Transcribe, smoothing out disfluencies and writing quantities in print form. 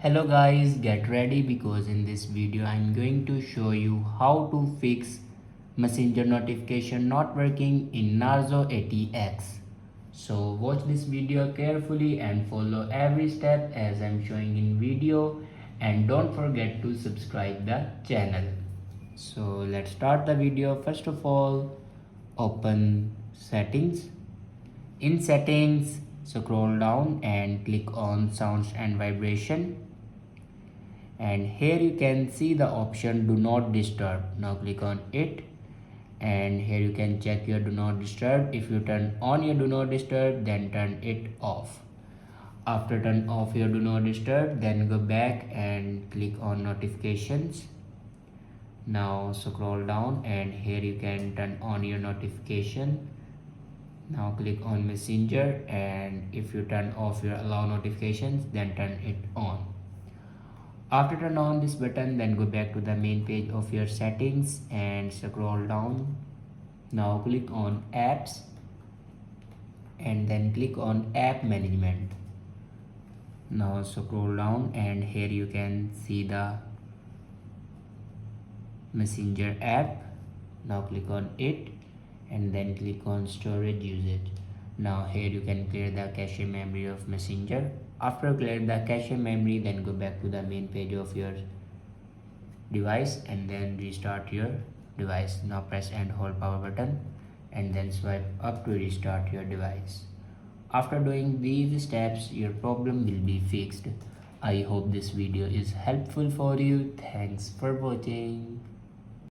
Hello guys, get ready because in this video I'm going to show you how to fix messenger notification not working in Narzo 80x. So watch this video carefully and follow every step as I'm showing in video, and don't forget to subscribe the channel. So let's start the video. First of all, open settings. In settings, scroll down and click on sounds and vibration, and here you can see the option do not disturb. Now click on it, and here you can check your do not disturb. If you turn on your do not disturb, then turn it off. After turn off your do not disturb, then go back and click on notifications. Now scroll down and here you can turn on your notification. Now click on messenger, and if you turn off your allow notifications, then turn it on. After turn on this button, then go back to the main page of your settings and scroll down. Now click on apps and then click on app management. Now scroll down and here you can see the messenger app. Now click on it and then click on storage usage. Now here you can clear the cache memory of messenger. After clear the cache memory, then go back to the main page of your device and then restart your device. Now press and hold power button and then swipe up to restart your device. After doing these steps, your problem will be fixed. I hope this video is helpful for you. Thanks for watching.